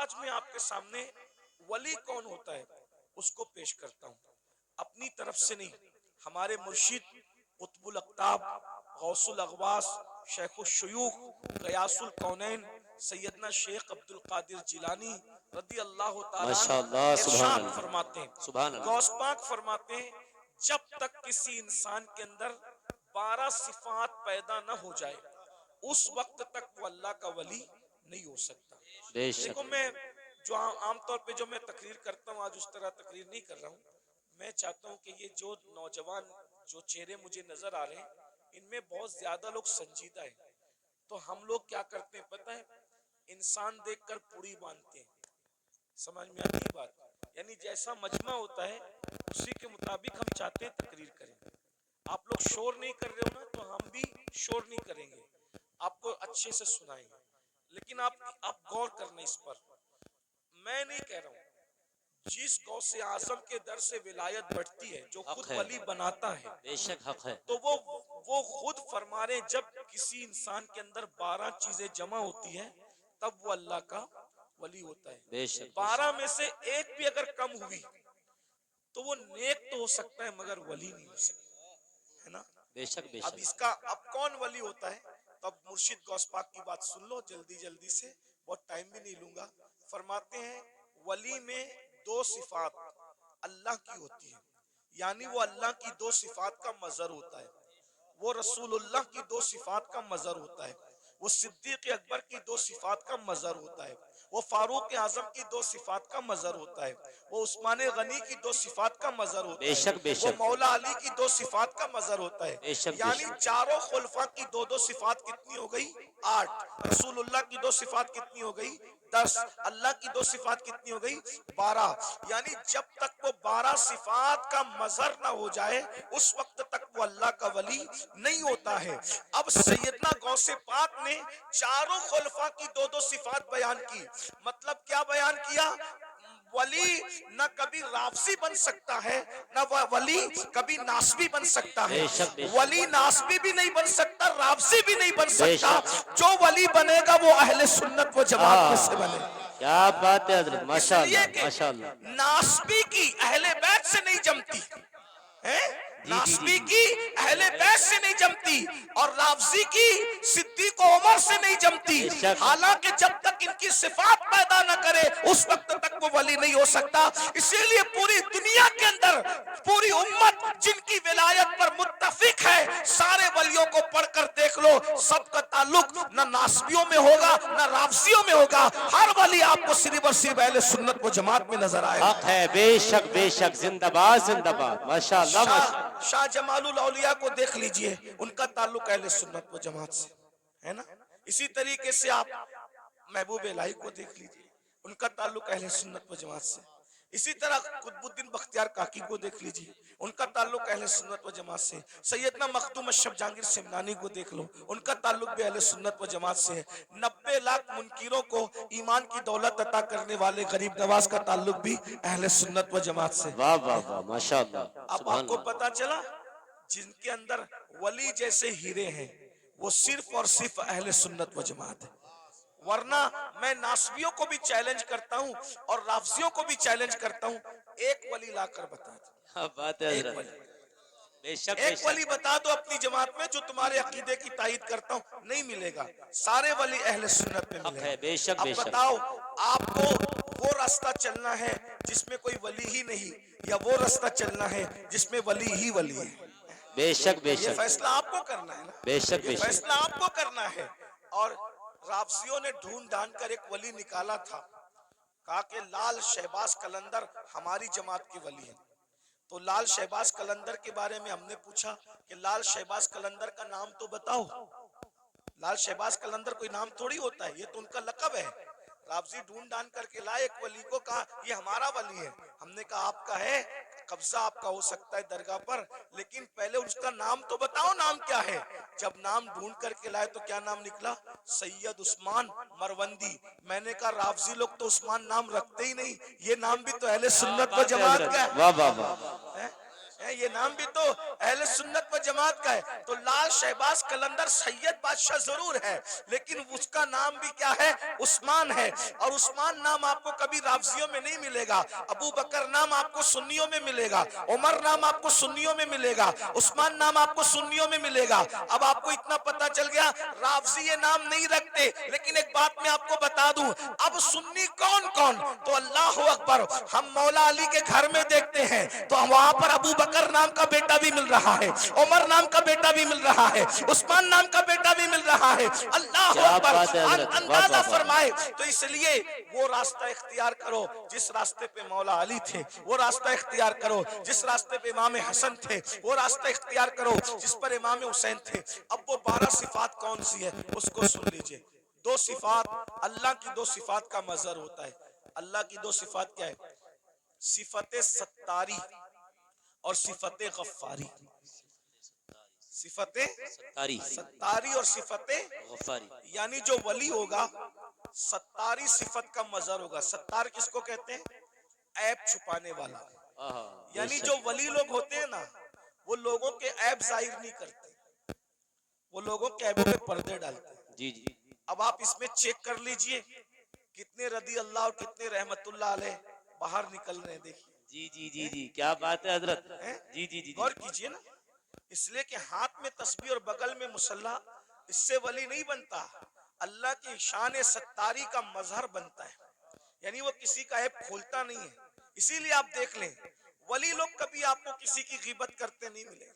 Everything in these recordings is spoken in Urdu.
آج میں آپ کے سامنے ولی کون ہوتا ہے اس کو پیش کرتا ہوں، اپنی طرف سے نہیں، ہمارے مرشد قطب الاقطاب غوث الاغواس شیخ الشیوخ غیاث الکونین سیدنا شیخ عبد القادر جیلانی رضی اللہ تعالیٰ عنہ ارشاد فرماتے ہیں، غوث پاک فرماتے ہیں جب تک کسی انسان کے اندر 12 صفات پیدا نہ ہو جائے اس وقت تک وہ اللہ کا ولی نہیں ہو سکتا۔ دیکھو میں جو عام طور پہ جو میں تقریر کرتا ہوں، آج اس طرح تقریر نہیں کر رہا ہوں، میں چاہتا ہوں کہ یہ جو نوجوان جو چہرے مجھے نظر آ رہے ہیں ان میں بہت زیادہ لوگ سنجیدہ ہیں، تو ہم لوگ کیا کرتے ہیں پتہ ہے، انسان دیکھ کر پوری باندھتے ہیں، سمجھ میں آتی بات، یعنی جیسا مجمع ہوتا ہے اسی کے مطابق ہم چاہتے ہیں تقریر کریں۔ آپ لوگ شور نہیں کر رہے ہو نا تو ہم بھی شور نہیں کریں گے، آپ کو اچھے سے سنائیں گے، لیکن آپ غور کرنا اس پر، میں نہیں کہہ رہا ہوں، جس غوث اعظم کے در سے ولایت بڑھتی ہے جو خود ولی بناتا ہے، بے شک حق ہے، تو وہ خود فرما رہے جب کسی انسان کے اندر 12 چیزیں جمع ہوتی ہیں تب وہ اللہ کا ولی ہوتا ہے۔ بے شک 12 میں سے ایک بھی اگر کم ہوئی تو وہ نیک تو ہو سکتا ہے مگر ولی نہیں ہو سکتا ہے نا۔ بے شک بے اب شک اس کا اب کون ولی ہوتا ہے، تو اب مرشد غوث پاک کی بات سن لو جلدی سے، بہت ٹائم بھی نہیں لوں گا۔ فرماتے ہیں ولی میں 2 صفات اللہ کی ہوتی ہیں، یعنی وہ اللہ کی 2 صفات کا مظہر ہوتا ہے، وہ رسول اللہ کی 2 صفات کا مظہر ہوتا ہے، وہ صدیق اکبر کی 2 صفات کا مظہر ہوتا ہے، وہ فاروق اعظم کی 2 صفات کا مظہر ہوتا ہے، وہ عثمان غنی کی 2 صفات کا مظہر ہوتا بے شک بے ہے، وہ شک مولا علی کی 2 صفات کا مظہر ہوتا ہے، بے شک بے یعنی شک چاروں خلفاء کی 2 صفات کتنی ہو گئی 8، رسول اللہ کی 2 صفات کتنی ہو گئی 10، اللہ کی 2 صفات کتنی ہو گئی 12، یعنی جب تک وہ 12 صفات کا مظہر نہ ہو جائے اس وقت تک وہ اللہ کا ولی نہیں ہوتا ہے۔ اب سیدنا غوث پاک نے چاروں خلفاء کی 2 صفات بیان کی، مطلب کیا بیان کیا، ولی نہ کبھی رافضی بن سکتا ہے، نہ ولی کبھی ناسبی بن سکتا ہے، بے شک بے شک ولی ناسبی بھی نہیں بن سکتا، رافضی بھی نہیں بن بے سکتا، شک جو ولی بنے گا وہ اہل سنت و جماعت میں سے بنے، کیا بات ہے حضرت، اس ماشاء لیے اللہ کہ ماشاء اللہ، ناسبی کی اہل بیت سے نہیں جمتی، جی جی جی ناسبی جی کی اہل بیت سے نہیں جمتی، اور رافضی کی صدیق و عمر سے نہیں جمتی، بے شک حالانکہ جب تک ان کی صفات پیدا نہ کرے اس وقت تک وہ ولی نہیں ہو سکتا۔ اسی لیے پوری دنیا کے اندر پوری امت جن کی ولایت پر متفق ہے، سارے ولیوں کو پڑھ کر دیکھ لو، سب کا تعلق نہ ناسبیوں میں ہوگا نہ رافضیوں میں ہوگا، ہر ولی آپ کو صرف اور صرف اہل سنت و جماعت میں نظر آئے حق گا۔ ہے، بے شک زندہ باد ماشاء اللہ ماشاء اللہ، شاہ جمال الاولیاء کو دیکھ لیجئے، ان کا تعلق اہل سنت و جماعت سے ہے نا۔ اسی طریقے سے آپ محبوب الہی کو دیکھ لیجئے، ان کا تعلق اہل سنت و جماعت سے، اسی طرح قطب الدین بختیار کاکی کو دیکھ لیجئے، ان کا تعلق اہل سنت و جماعت سے، سیدنا مخدوم اشرف جہانگیر سمنانی کو دیکھ لو، ان کا تعلق بھی اہل سنت و جماعت سے ہے۔ 90 لاکھ منکروں کو ایمان کی دولت عطا کرنے والے غریب نواز کا تعلق بھی اہل سنت و جماعت سے۔ واہ واہ واہ ماشاء اللہ، اب سبحان آپ کو اللہ، پتا چلا جن کے اندر ولی جیسے ہیرے ہیں وہ صرف اور صرف اہل سنت و جماعت ہے، ورنہ میں ناسبیوں کو بھی چیلنج کرتا ہوں اور رافضیوں کو بھی چیلنج کرتا ہوں، ایک ولی لا کر بتا دو، کیا بات ہے ایک حضرت، ولی، بے شک ایک ولی بتا دو اپنی جماعت میں جو تمہارے عقیدے کی تائید کرتا ہوں، نہیں ملے گا، سارے ولی اہل سنت میں حق ملیں ہے، گے۔ بے شک اب بے شک، بتاؤ آپ کو وہ راستہ چلنا ہے جس میں کوئی ولی ہی نہیں، یا وہ راستہ چلنا ہے جس میں ولی ہی ولی ہے؟ بے شک بے یہ شک فیصلہ آپ کو کرنا ہے نا، بے شک یہ بے شک، فیصلہ آپ کو کرنا ہے۔ اور رافضیوں نے ڈھونڈ ڈھانڈ کر ایک ولی نکالا تھا، کہا کہ لال شہباز قلندر ہماری جماعت کے ولی ہیں، تو لال شہباز قلندر کے بارے میں ہم نے پوچھا کہ لال شہباز قلندر کا نام تو بتاؤ، لال شہباز قلندر کوئی نام تھوڑی ہوتا ہے، یہ تو ان کا لقب ہے۔ رافضی ڈھونڈ ڈھانڈ کر کے لائے ایک ولی کو، کہا یہ ہمارا ولی ہے، ہم نے کہا آپ کا ہے، قبضہ آپ کا ہو سکتا ہے درگاہ پر، لیکن پہلے اس کا نام تو بتاؤ، نام کیا ہے؟ جب نام ڈھونڈ کر کے لائے تو کیا نام نکلا؟ سید عثمان مروندی۔ میں نے کہا رافضی لوگ تو عثمان نام رکھتے ہی نہیں، یہ نام بھی تو اہل کیا سنت و بات ہے جماعت حضرت، کا واہ واہ واہ، ہے، یہ نام بھی تو اہل سنت و جماعت کا ہے تو لال شہباز قلندر سید بادشاہ ضرور ہے، لیکن اس کا نام بھی کیا ہے؟ عثمان ہے، اور عثمان نام آپ کو کبھی رافضیوں میں نہیں ملے گا، ابو بکر نام آپ کو سنیوں میں ملے گا، عمر نام آپ کو سنیوں میں ملے گا، عثمان نام آپ کو سنیوں میں ملے گا۔ اب آپ کو اتنا پتا چل گیا رافضی یہ نام نہیں رکھتے، لیکن ایک بات میں آپ کو بتا دوں، اب سنی کون کون؟ تو اللہ اکبر، ہم مولا علی کے گھر میں دیکھتے ہیں تو وہاں پر ابو بکر نام کا بیٹا بھی مل رہا ہے، عمر نام کا بیٹا بھی مل رہا ہے، عثمان نام کا بیٹا بھی مل رہا ہے۔ اللہ کیا اکبر، بات ہے حضرت، واہ اندازہ واہ واہ واہ۔ فرمائے۔ تو اس لیے وہ راستہ اختیار کرو جس راستے پہ مولا علی تھے، وہ راستہ اختیار کرو جس راستے پہ امام حسن تھے، وہ راستہ اختیار کرو جس پر امام حسین تھے۔ اب وہ 12 صفات کون سی ہے اس کو سن لیجئے۔ دو صفات، اللہ کی دو صفات کا مظہر ہوتا ہے۔ اللہ کی دو صفات کیا ہے؟ صفت ستاری اور صفت غفاری۔ صفت ستاری ستاری اور صفت غفاری۔ یعنی جو ولی ہوگا ستاری صفت کا مظہر ہوگا۔ ستار کس کو کہتے ہیں؟ عیب چھپانے والا۔ بے یعنی شک۔ جو ولی لوگ ہوتے ہیں نا وہ لوگوں کے عیب ظاہر نہیں کرتے، وہ لوگوں کے عیبوں پہ پردے ڈالتے ہیں۔ جی جی اب آپ اس میں چیک کر لیجئے کتنے رضی اللہ اور کتنے رحمت اللہ علیہ باہر نکل رہے ہیں، دیکھیے جی جی جی جی، کیا بات ہے حضرت۔ ہیں؟ جی جی جی جی غور کیجئے نا، اس لیے کہ ہاتھ میں تسبیح اور بغل میں مصلی، اس سے ولی نہیں بنتا، اللہ کی شان ستاری کا مظہر بنتا ہے، یعنی وہ کسی کا عیب کھولتا نہیں ہے۔ اسی لیے آپ دیکھ لیں ولی لوگ کبھی آپ کو کسی کی غیبت کرتے نہیں ملے،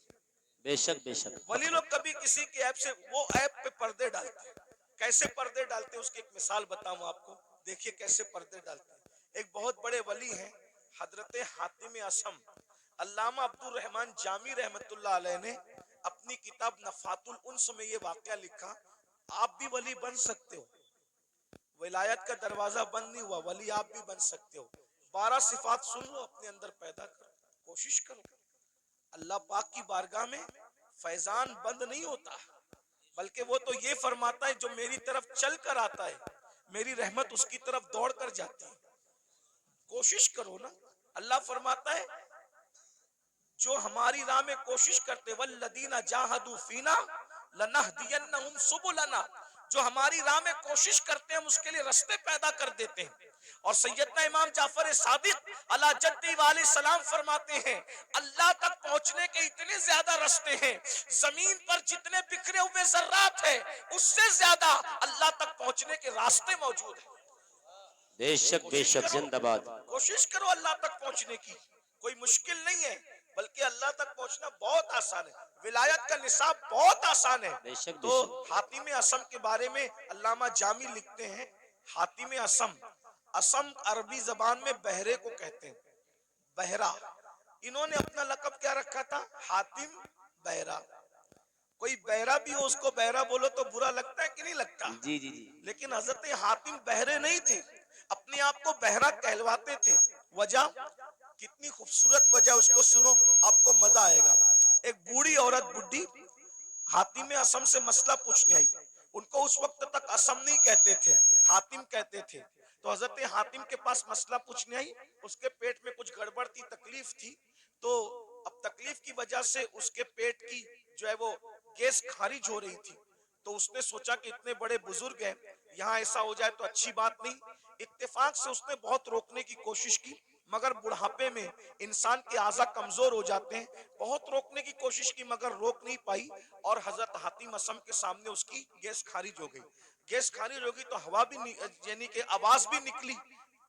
بے شک بے شک۔ ولی لوگ کبھی کسی کے عیب سے، وہ عیب پہ پردے ڈالتے ہیں۔ کیسے پردے ڈالتے ہیں اس کی ایک مثال بتاؤں آپ کو، دیکھیے کیسے پردے ڈالتے ہیں۔ ایک بہت بڑے ولی ہیں حضرت حاتم اصم، علامہ عبد الرحمن جامی رحمت اللہ علیہ نے اپنی کتاب نفحات الانس میں یہ واقعہ لکھا۔ آپ بھی ولی بن سکتے ہو، ولایت کا دروازہ بند نہیں ہوا، ولی آپ بھی بن سکتے ہو۔ 12 صفات سن لو، اپنے اندر پیدا کرو، کوشش کرو۔ اللہ پاک کی بارگاہ میں فیضان بند نہیں ہوتا، بلکہ وہ تو یہ فرماتا ہے جو میری طرف چل کر آتا ہے میری رحمت اس کی طرف دوڑ کر جاتی ہے۔ کوشش کرو نا، اللہ فرماتا ہے جو ہماری راہ میں کوشش کرتے، والذین جاہدوا فینا لنہدینہم سبلنا، جو ہماری راہ میں کوشش کرتے ہیں ہم اس کے لیے رستے پیدا کر دیتے ہیں۔ اور سیدنا امام جعفر صادق علی جدی علیہ السلام فرماتے ہیں اللہ تک پہنچنے کے اتنے زیادہ رستے ہیں، زمین پر جتنے بکھرے ہوئے ذرات ہیں اس سے زیادہ اللہ تک پہنچنے کے راستے موجود ہیں۔ بے شک بے کوشش شک، کرو، زندہ باد۔ کوشش کرو اللہ تک پہنچنے کی، کوئی مشکل نہیں ہے، بلکہ اللہ تک پہنچنا بہت آسان ہے، ولایت کا نصاب بہت آسان ہے۔ بے شک بے تو شک۔ حاتم اصم کے بارے میں علامہ جامی لکھتے ہیں، حاتم اصم، اصم عربی زبان میں بہرے کو کہتے ہیں، بہرا۔ انہوں نے اپنا لقب کیا رکھا تھا؟ حاتم بہرا۔ کوئی بہرا بھی ہو اس کو بہرا بولو تو برا لگتا ہے کہ نہیں لگتا؟ جی جی جی لیکن حضرت حاتم بہرے نہیں تھے، اپنے آپ کو بہرا کہلواتے تھے۔ وجہ کتنی خوبصورت وجہ، اس کو سنو آپ کو مزہ آئے گا۔ ایک بوڑھی عورت بڈھی حاتم اصم سے مسئلہ پوچھنے آئی، ان کو اس وقت تک اصم نہیں کہتے تھے، حاتم کہتے تھے۔ تو حضرت حاتم کے پاس مسئلہ پوچھنے آئی، اس کے پیٹ میں کچھ گڑبڑ تھی، تکلیف تھی، تو اب تکلیف کی وجہ سے اس کے پیٹ کی جو ہے وہ گیس خارج ہو رہی تھی، تو اس نے سوچا کہ اتنے بڑے بزرگ ہیں یہاں ایسا ہو جائے تو اچھی بات نہیں۔ اتفاق سے اس نے بہت روکنے کی کوشش کی، مگر بڑھاپے میں انسان کے اعضاء کمزور ہو جاتے ہیں، بہت روکنے کی کوشش کی مگر روک نہیں پائی، اور حضرت حاتم اصم کے سامنے اس کی گیس خارج ہو گئی۔ گیس خارج ہو گئی تو ہوا بھی یعنی کہ آواز بھی نکلی،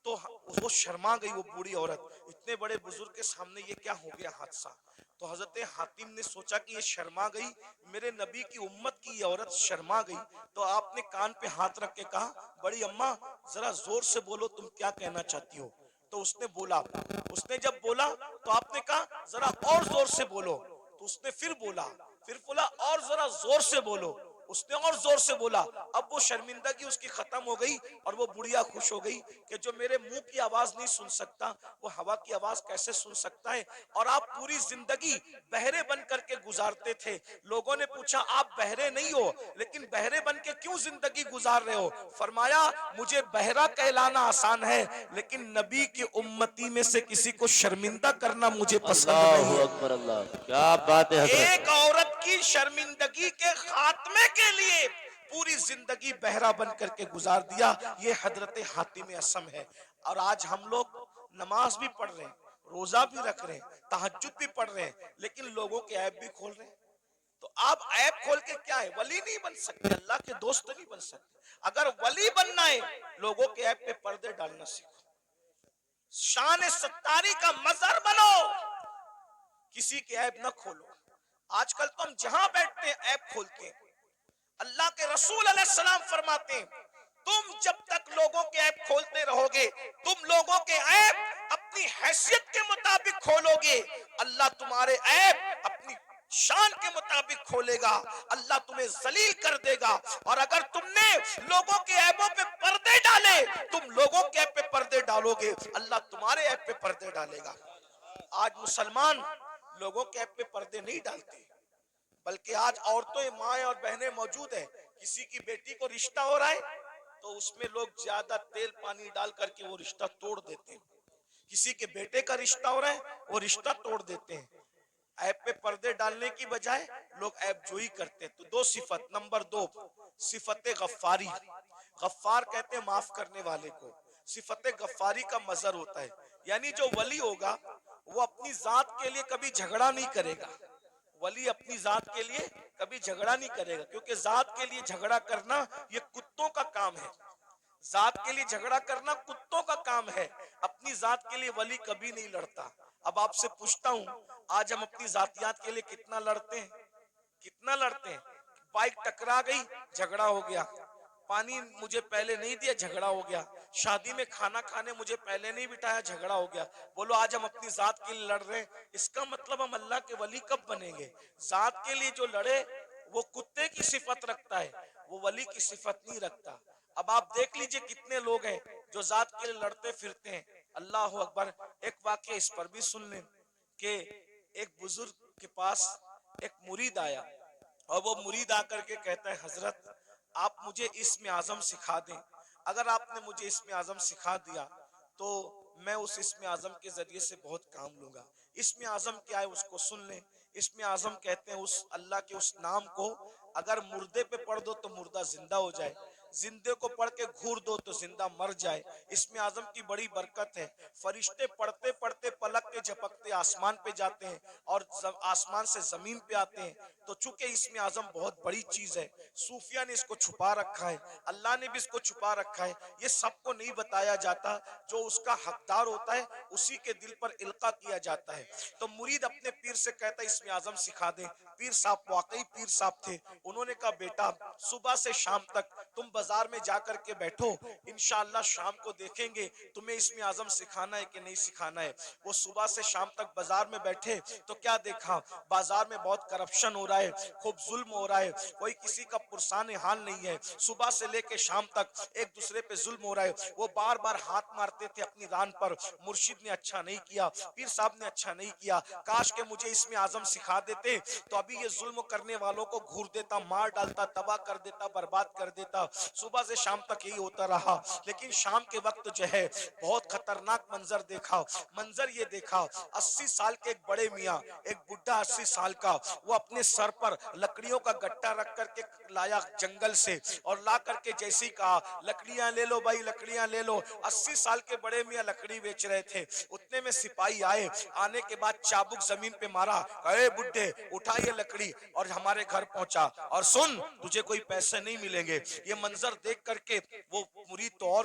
تو وہ شرما گئی وہ بوڑھی عورت، اتنے بڑے بزرگ کے سامنے یہ کیا ہو گیا حادثہ۔ تو حضرت حاتم نے سوچا کہ یہ شرما گئی، میرے نبی کی امت کی یہ عورت شرما گئی، تو آپ نے کان پہ ہاتھ رکھ کے کہا بڑی اماں ذرا زور سے بولو تم کیا کہنا چاہتی ہو۔ تو اس نے بولا، اس نے جب بولا تو آپ نے کہا ذرا اور زور سے بولو، تو اس نے پھر بولا اور ذرا زور سے بولو، اس نے اور زور سے بولا. اب وہ شرمندگی اس کی ختم ہو گئی اور وہ بڑھیا خوش ہو گئی کہ جو میرے منہ کی آواز نہیں سن سکتا وہ ہوا کی آواز کیسے سن سکتا ہے. اور آپ پوری زندگی بہرے بن کر کے گزارتے تھے. لوگوں نے پوچھا آپ بہرے نہیں ہو لیکن بہرے بن کے کیوں زندگی گزار رہے ہو؟ فرمایا مجھے بہرا کہلانا آسان ہے لیکن نبی کی امتی میں سے کسی کو شرمندہ کرنا مجھے پسند اللہ نہیں ہے. اکبر، اللہ کیا بات ہے حضرت. ایک عورت کی شرمندگی کے خاتمے کے لیے پوری زندگی بہرا بن کر کے گزار دیا. یہ حضرت حاتم اسم ہے. اور آج ہم لوگ نماز بھی پڑھ رہے ہیں, روزہ بھی رکھ رہے ہیں, تہجد بھی پڑھ رہے ہیں, لیکن لوگوں کے عیب بھی کھول رہے ہیں. تو آپ عیب کھول کے کیا ہے؟ ولی نہیں بن سکتے, اللہ کے دوست نہیں بن سکتے. اگر ولی بننا ہے لوگوں کے عیب پہ پردے ڈالنا سیکھو, شان ستاری کا مظہر بنو, کسی کے عیب نہ کھولو. آج کل تو ہم جہاں بیٹھتے ہیں عیب کھولتے ہیں. اللہ کے رسول علیہ السلام فرماتے ہیں تم جب تک لوگوں کے عیب کھولتے رہو گے, تم لوگوں کے عیب اپنی حیثیت کے مطابق کھولو گے, اللہ تمہارے عیب اپنی شان کے مطابق کھولے گا. اللہ تمہیں ذلیل کر دے گا. اور اگر تم نے لوگوں کے عیبوں پہ پردے ڈالے, تم لوگوں کے عیب پہ پردے ڈالو گے, اللہ تمہارے عیب پہ پردے ڈالے گا. آج مسلمان لوگوں کے عیب پہ پردے نہیں ڈالتے, بلکہ آج عورتیں, مائیں اور بہنیں موجود ہیں. کسی کی بیٹی کو رشتہ ہو رہا ہے تو اس میں لوگ زیادہ تیل پانی ڈال کر کے وہ رشتہ توڑ دیتے ہیں. کسی کے بیٹے کا رشتہ ہو رہا ہے وہ رشتہ توڑ دیتے ہیں. عیب پہ پردے ڈالنے کی بجائے لوگ عیب جوئی کرتے ہیں. تو دو صفت. نمبر 2 صفت غفاری. غفار کہتے ہیں معاف کرنے والے کو. صفت غفاری کا مظہر ہوتا ہے, یعنی جو ولی ہوگا وہ اپنی ذات کے لیے کبھی جھگڑا نہیں کرے گا. ولی اپنی ذات کے لیے کبھی جھگڑا نہیں کرے گا, کیونکہ ذات کے لیے جھگڑا کرنا یہ کتوں کا کام ہے. ذات کے لیے جھگڑا کرنا کتوں کا کام ہے. اپنی ذات کے لیے ولی کبھی نہیں لڑتا. اب آپ سے پوچھتا ہوں, آج ہم اپنی ذاتیات کے لیے کتنا لڑتے ہیں؟ کتنا لڑتے ہیں؟ بائک ٹکرا گئی, جھگڑا ہو گیا. پانی مجھے پہلے نہیں دیا, جھگڑا ہو گیا. شادی میں کھانا کھانے مجھے پہلے نہیں بٹھایا, جھگڑا ہو گیا. بولو آج ہم اپنی ذات کے لیے لڑ رہے ہیں, اس کا مطلب ہم اللہ کے ولی کب بنیں گے؟ ذات کے لیے جو لڑے وہ کتے کی صفت رکھتا ہے, وہ ولی کی صفت نہیں رکھتا. اب آپ دیکھ لیجئے کتنے لوگ ہیں جو ذات کے لیے لڑتے پھرتے ہیں. اللہ اکبر. ایک واقعہ اس پر بھی سن لیں کہ ایک بزرگ کے پاس ایک مرید آیا, اور وہ مرید آ کر کے کہتا ہے حضرت آپ مجھے اسم اعظم سکھا دیں. اگر آپ نے مجھے اسم اعظم سکھا دیا تو میں اس اسم اعظم کے ذریعے سے بہت کام لوں گا. اسم اعظم کیا ہے اس کو سن لیں. اسم اعظم کہتے ہیں اس اللہ کے اس نام کو اگر مردے پہ پڑھ دو تو مردہ زندہ ہو جائے, زندے کو پڑھ کے گھور دو تو زندہ مر جائے. اسم اعظم کی بڑی برکت ہے. فرشتے پڑھتے پڑھتے پلک کے جھپکتے آسمان پہ جاتے ہیں اور آسمان سے زمین پہ آتے ہیں. تو چونکہ اسم اعظم بہت بڑی چیز ہے, صوفیہ نے اس کو چھپا رکھا ہے, اللہ نے بھی اس کو چھپا رکھا ہے. یہ سب کو نہیں بتایا جاتا, جو اس کا حقدار ہوتا ہے اسی کے دل پر القا کیا جاتا ہے. تو مرید اپنے پیر سے کہتا ہے اسم اعظم سکھا دیں. پیر صاحب واقعی پیر صاحب تھے. انہوں نے کہا بیٹا صبح سے شام تک تم بازار میں جا کر کے بیٹھو, انشاءاللہ شام کو دیکھیں گے تمہیں اسم اعظم سکھانا ہے کہ نہیں سکھانا ہے. وہ صبح سے شام تک بازار میں بیٹھے تو کیا دیکھا, بازار میں بہت کرپشن ہو رہا ہے, خوب ظلم ہو رہا ہے, کوئی کسی کا پرسان حال نہیں ہے. صبح سے لے کے شام تک ایک دوسرے پہ ظلم ہو رہا ہے. وہ بار بار ہاتھ مارتے تھے اپنی ران پر, مرشد نے اچھا نہیں کیا, پیر صاحب نے اچھا نہیں کیا, کاش کہ مجھے اسم اعظم سکھا دیتے تو ابھی یہ ظلم کرنے والوں کو گھور دیتا, مار ڈالتا, تباہ کر دیتا, برباد کر دیتا. صبح سے شام تک یہی ہوتا رہا. لیکن شام کے وقت جو ہے بہت خطرناک منظر دیکھا. منظر یہ دیکھا 80 سال کے ایک بڑے میاں, ایک بڈھا 80 سال کا, وہ اپنے سر پر لکڑیوں کا گٹا رکھ کر کے لایا جنگل سے, اور لا کر کے جیسے ہی کہا لکڑیاں لے لو بھائی, لکڑیاں لے لو. 80 سال کے بڑے میاں لکڑی بیچ رہے تھے. اتنے میں سپاہی آئے, آنے کے بعد چابک زمین پہ مارا, اے بڈھے اٹھا یہ لکڑی اور ہمارے گھر پہنچا, اور سن تجھے کوئی پیسے نہیں ملیں گے. یہ منظر دیکھ کر کے وہ مرید تو اور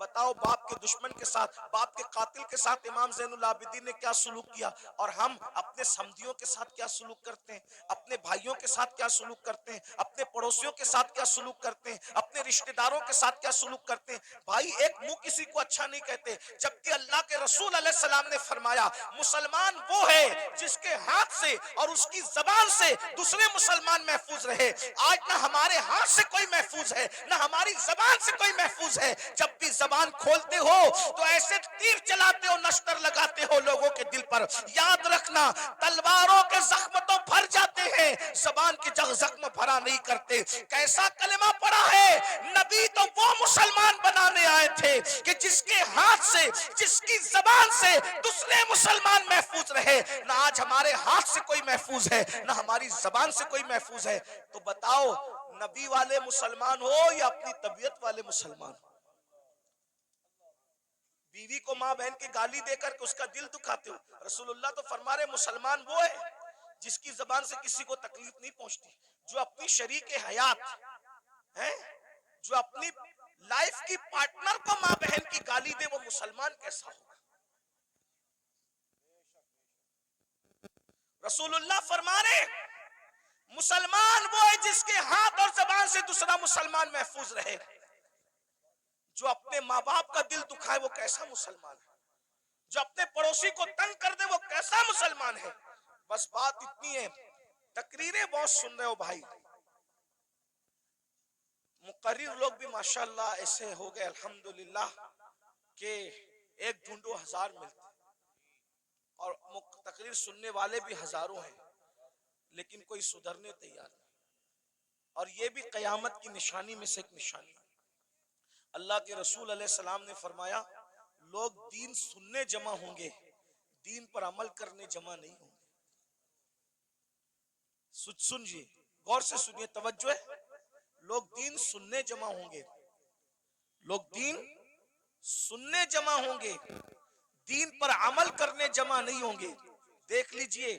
بتاؤ باپ کے دشمن کے ساتھ، باپ کے قاتل کے ساتھ امام زین العابدین نے کیا سلوک کیا، اور ہم اپنے سمدھیوں کے ساتھ کیا سلوک کرتے ہیں، اپنے بھائیوں کے ساتھ کیا سلوک کرتے ہیں، اپنے پڑوسیوں کے ساتھ کیا سلوک کرتے ہیں، اپنے رشتہ داروں کے ساتھ کیا سلوک کرتے ہیں۔ بھائی ایک منہ کسی کو اچھا نہیں کہتے، جبکہ اللہ کے رسول علیہ السلام نے فرمایا مسلمان وہ ہے جس کے ہاتھ سے اور اس کی زبان سے دوسرے مسلمان محفوظ رہے۔ آج نہ ہمارے ہاتھ سے کوئی محفوظ ہے، نہ ہماری زبان سے کوئی محفوظ ہے۔ جب بھی زبان کھولتے ہو تو ایسے تیر چلاتے ہو، نشتر لگاتے ہو لوگوں کے دل پر۔ یاد رکھنا تلواروں کے زخم تو بھر جاتے ہیں، زبان کے زخم بھرا نہیں کرتے۔ کیسا کلمہ پڑا ہے، نبی تو وہ مسلمان بنانے آئے تھے کہ جس کے ہاتھ سے، جس کی زبان سے دوسرے مسلمان محفوظ رہے۔ نہ آج ہمارے ہاتھ سے کوئی محفوظ ہے، نہ ہماری زبان سے کوئی محفوظ ہے۔ تو بتاؤ نبی والے مسلمان ہو یا اپنی طبیعت والے مسلمان ہو؟ بیوی کو ماں بہن کی گالی دے کر کے اس کا دل دکھاتے ہو؟ رسول اللہ تو فرما رہے مسلمان وہ ہے جس کی زبان سے کسی کو تکلیف نہیں پہنچتی، جو اپنی شریک حیات ہے، جو اپنی لائف کی پارٹنر کو ماں بہن کی گالی دے، وہ مسلمان کیسا ہوگا؟ رسول اللہ فرما رہے مسلمان وہ ہے جس کے ہاتھ اور زبان سے دوسرا مسلمان محفوظ رہے۔ جو اپنے ماں باپ کا دل دکھائے وہ کیسا مسلمان ہے؟ جو اپنے پڑوسی کو تنگ کر دے وہ کیسا مسلمان ہے؟ بس بات اتنی ہے، تقریریں بہت سن رہے ہو بھائی، مقرر لوگ بھی ماشاءاللہ ایسے ہو گئے الحمدللہ کہ ایک ڈھونڈو ہزار ملتے، اور تقریر سننے والے بھی ہزاروں ہیں، لیکن کوئی سدھرنے تیار نہیں۔ اور یہ بھی قیامت کی نشانی میں سے ایک نشانی۔ اللہ کے رسول علیہ السلام نے فرمایا لوگ دین سننے جمع ہوں گے، دین پر عمل کرنے جمع نہیں ہوں گے۔ سنجیے، غور سے سنیے، توجہ ہے۔ لوگ دین سننے جمع ہوں گے، لوگ دین سننے جمع ہوں گے، دین پر عمل کرنے جمع نہیں ہوں گے۔ دیکھ لیجئے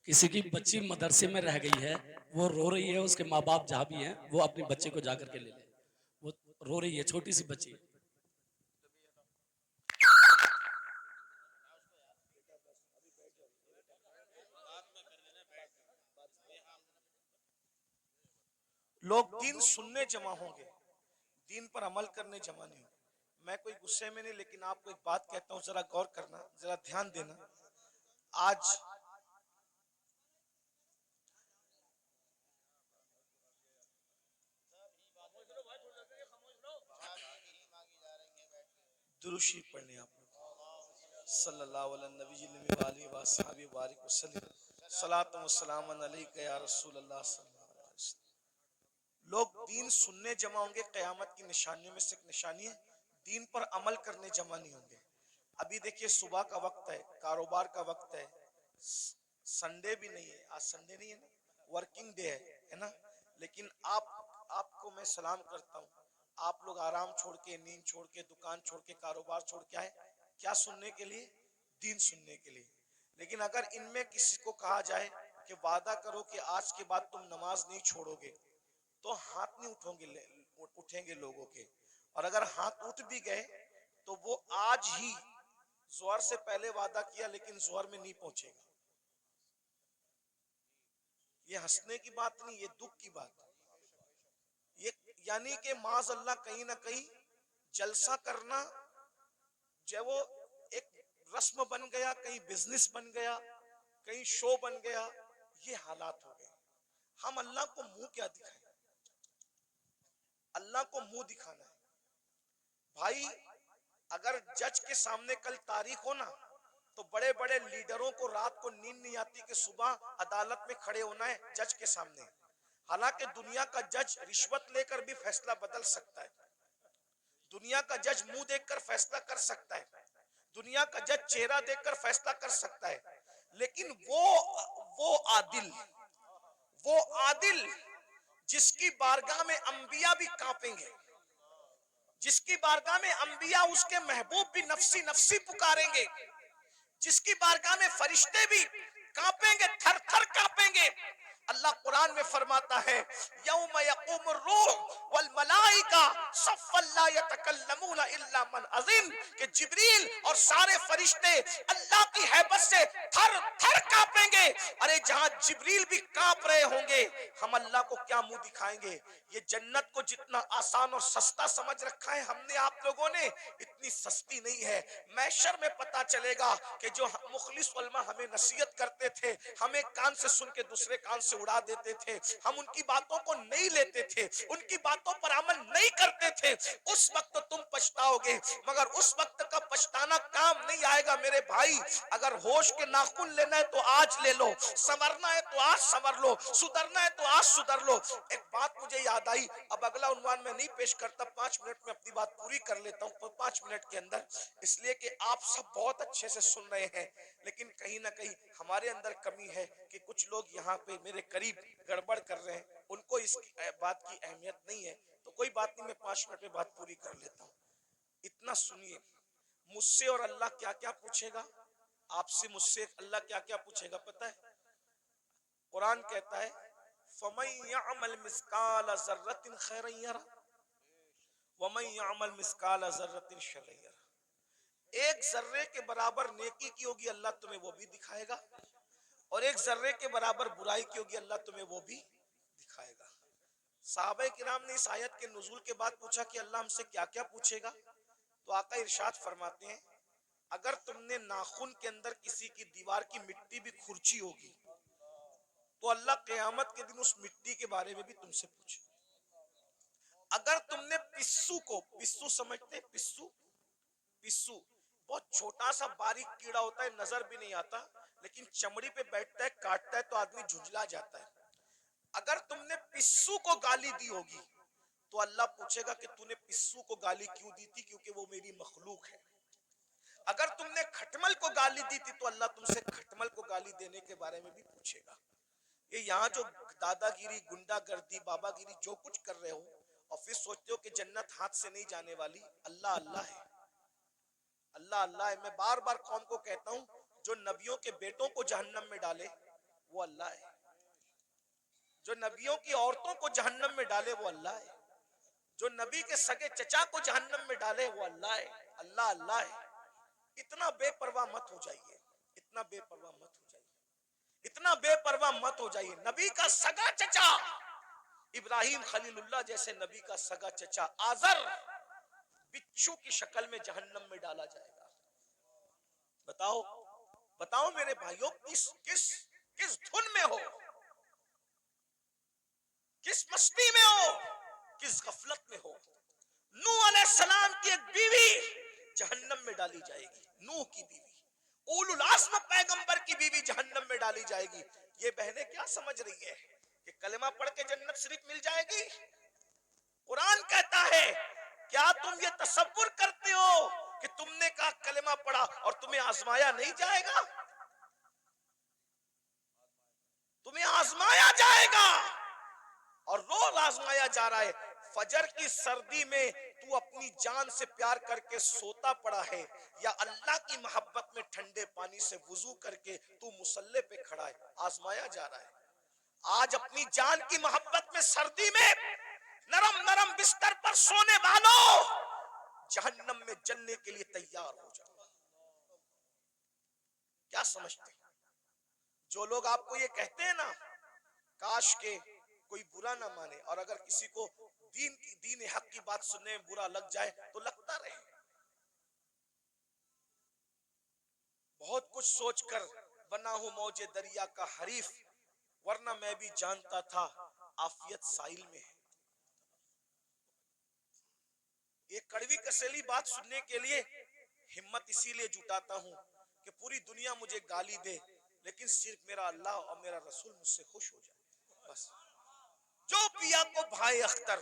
کسی کی بچی مدرسے میں رہ گئی ہے، وہ رو رہی ہے، اس کے ماں باپ جہاں بھی ہیں وہ اپنے بچے کو جا کر کے لے لیں، وہ رو رہی ہے، چھوٹی سی بچی۔ لوگ دین سننے جمع ہوں گے، دین پر عمل کرنے جمع نہیں ہوں گے۔ میں کوئی غصے میں نہیں، لیکن آپ کو ایک بات کہتا ہوں، ذرا غور کرنا، ذرا دھیان دینا۔ آج درود شریف پڑھنے آپ لوگ صلی اللہ علیہ نبی وآلہ وصحبہ وبارک وسلم، صلاۃ و سلام علیک یا رسول اللہ صلی اللہ علیہ وسلم۔ لوگ دین سننے جمع ہوں گے، قیامت کی نشانیوں میں سے ایک نشانی ہے، دین پر عمل کرنے جمع نہیں ہوں گے۔ ابھی دیکھیے صبح کا وقت ہے، کاروبار کا وقت ہے، سنڈے بھی نہیں ہے، آج سنڈے نہیں ہے نا، ورکنگ ڈے ہے نا، لیکن آپ کو میں سلام کرتا ہوں، آپ لوگ آرام چھوڑ کے، نیند چھوڑ کے، دکان چھوڑ کے، کاروبار چھوڑ کے آئے، کیا سننے کے لیے؟ دین سننے کے لیے۔ لیکن اگر ان میں کسی کو کہا جائے کہ وعدہ کرو کہ آج کے بعد تم نماز نہیں چھوڑو گے، تو ہاتھ نہیں اٹھیں گے لوگوں کے، اور اگر ہاتھ اٹھ بھی گئے تو وہ آج ہی ظہر سے پہلے وعدہ کیا لیکن ظہر میں نہیں پہنچے گا۔ یہ ہنسنے کی بات نہیں، یہ دکھ کی بات ہے۔ یہ یعنی کہ معاذ اللہ کہیں نہ کہیں جلسہ کرنا جو وہ ایک رسم بن گیا، کہیں بزنس بن گیا، کہیں شو بن گیا، یہ حالات ہو گئے۔ ہم اللہ کو منہ کیا دکھائیں؟ اللہ کو منہ دکھانا ہے بھائی۔ اگر جج کے سامنے کل تاریخ ہو نا، تو بڑے بڑے لیڈروں کو رات کو نیند نہیں آتی کہ صبح عدالت میں کھڑے ہونا ہے جج کے سامنے۔ حالانکہ دنیا کا جج رشوت لے کر بھی فیصلہ بدل سکتا ہے، دنیا کا جج منہ دیکھ کر فیصلہ کر سکتا ہے، دنیا کا جج چہرہ دیکھ کر فیصلہ کر سکتا ہے، لیکن وہ عادل جس کی بارگاہ میں انبیاء بھی کانپیں گے، جس کی بارگاہ میں انبیاء اس کے محبوب بھی نفسی نفسی پکاریں گے، جس کی بارگاہ میں فرشتے بھی کانپیں گے، تھر تھر کانپیں گے. اللہ قرآن میں فرماتا ہے یوم یقوم الروح والملائکہ صفا لا یتکلمون الا من اذن، کہ جبریل اور سارے فرشتے اللہ کی ہیبت سے تھر تھر کانپیں گے. ارے جہاں جبریل بھی کانپ رہے ہوں گے، ہم اللہ کو کیا منہ دکھائیں گے؟ یہ جنت کو جتنا آسان اور سستا سمجھ رکھا ہے ہم نے، آپ لوگوں نے، اتنی سستی نہیں ہے. محشر میں پتا چلے گا کہ جو مخلص علماء ہمیں نصیحت کرتے تھے، ہمیں کان سے سن کے دوسرے کان سے اڑا دیتے تھے، ہم ان کی باتوں کو نہیں لیتے تھے، ان کی باتوں پر عمل نہیں کرتے تھے، اس وقت تم پچھتاؤ گے. مگر اس وقت کا پچھتانا کام نہیں آئے گا میرے بھائی. اگر ہوش کے ناخن لینا ہے تو آج لے لو، سنورنا ہے تو آج سنور لو، سدھرنا ہے تو آج سدھر لو. ایک بات مجھے یاد آئی، اب اگلا عنوان میں نہیں پیش کرتا، 5 منٹ میں اپنی بات پوری کر لیتا ہوں 5 منٹ کے اندر، اس لیے کہ آپ سب بہت اچھے سے سن رہے ہیں، لیکن کہیں نہ کہیں ہمارے اندر کمی ہے کہ کچھ لوگ یہاں پہ میرے قریب گڑبڑ کر رہے ہیں، ان کو اس بات کی اہمیت نہیں ہے. تو کوئی بات نہیں، میں 5 منٹ میں بات پوری کر لیتا ہوں. اتنا سنیے، مجھ سے اور اللہ کیا کیا پوچھے گا، آپ سے مجھ سے اللہ کیا کیا پوچھے گا پتہ ہے؟ قرآن کہتا ہے فَمَن يَعْمَلْ مِثْقَالَ ذَرَّةٍ خَيْرًا يَرَهُ وَمَن يَعْمَلْ مِثْقَالَ ذَرَّةٍ شَرًّا يَرَهُ. ایک ذرے کے برابر نیکی کی ہوگی اللہ تمہیں وہ بھی دکھائے گا، اور ایک ذرے کے برابر برائی کی ہوگی اللہ تمہیں وہ بھی دکھائے گا. صحابہ کرام نے اس آیت کے نزول کے بعد پوچھا کہ اللہ ہم سے کیا کیا پوچھے گا؟ تو آقا ارشاد فرماتے ہیں اگر تم نے ناخن کے اندر کسی کی دیوار کی مٹی بھی کھرچی ہوگی تو اللہ قیامت کے دن اس مٹی کے بارے میں بھی تم سے پوچھے. اگر تم نے پسو کو، پسو سمجھتے ہیں؟ پسو، پسو بہت چھوٹا سا باریک کیڑا ہوتا ہے، نظر بھی نہیں آتا، لیکن چمڑی پہ بیٹھتا ہے، کاٹتا ہے تو آدمی جھنجلا جاتا ہے. اگر تم نے پسو کو گالی دی ہوگی تو اللہ پوچھے گا کہ تو نے پسو کو گالی کیوں دی تھی؟ کیونکہ وہ میری مخلوق ہے. اگر تم نے کھٹمل کو گالی دی تھی تو اللہ تم سے کھٹمل کو گالی دینے کے بارے میں بھی پوچھے گا. یہ یہاں جو دادا گیری، گنڈا گردی، بابا گیری جو کچھ کر رہے ہو اور پھر سوچتے ہو کہ جنت ہاتھ سے نہیں جانے والی، اللہ اللہ ہے، اللہ اللہ ہے. میں بار بار قوم کو کہتا ہوں جو نبیوں کے بیٹوں کو جہنم میں ڈالے وہ اللہ ہے، جو نبیوں کی عورتوں کو جہنم میں ڈالے وہ اللہ ہے، جو نبی کے سگے چچا کو جہنم میں ڈالے وہ اللہ ہے. اللہ اللہ ہے. اتنا بے پرواہ مت ہو جائیے، اتنا بے پرواہ مت ہو جائیے، اتنا بے پرواہ مت ہو جائیے. نبی کا سگا چچا ابراہیم خلیل اللہ جیسے نبی کا سگا چچا آزر بچھو کی شکل میں جہنم میں ڈالا جائے گا. بتاؤ بتاؤ میرے بھائیوں، کس کس کس دھن میں ہو، کس مستی میں ہو، کس غفلت میں ہو؟ نوح علیہ السلام کی ایک بیوی جہنم میں ڈالی جائے گی، نوح کی بیوی، اولو العزم پیغمبر کی بیوی جہنم میں ڈالی جائے گی. یہ بہنیں کیا سمجھ رہی ہے کہ کلمہ پڑھ کے جنت صرف مل جائے گی؟ قرآن کہتا ہے کیا تم یہ تصور کرتے ہو کہ تم نے کہا کلمہ پڑھا اور تمہیں آزمایا نہیں جائے گا؟ تمہیں آزمایا جائے گا، اور روز آزمایا جا رہا ہے. فجر کی سردی میں تو اپنی جان سے پیار کر کے سوتا پڑا ہے، یا اللہ کی محبت میں ٹھنڈے پانی سے وضو کر کے تو مصلی پہ کھڑا ہے، آزمایا جا رہا ہے. آج اپنی جان کی محبت میں سردی میں نرم نرم بستر پر سونے والوں، جہنم میں جلنے کے لیے تیار ہو جاؤ. کیا سمجھتے ہیں جو لوگ آپ کو یہ کہتے ہیں نا کاش کے کوئی برا نہ مانے، اور اگر کسی کو دین حق کی بات سننے میں برا لگ جائے تو لگتا رہے. بہت کچھ سوچ کر بنا ہوں موج دریا کا حریف، ورنہ میں بھی جانتا تھا عافیت ساحل میں ہے. یہ کڑوی کسیلی بات سننے کے لیے ہمت اسی لیے جٹاتا ہوں کہ پوری دنیا مجھے گالی دے لیکن صرف میرا اللہ اور میرا رسول مجھ سے خوش ہو جائے. بس جو پیا کو بھائے اختر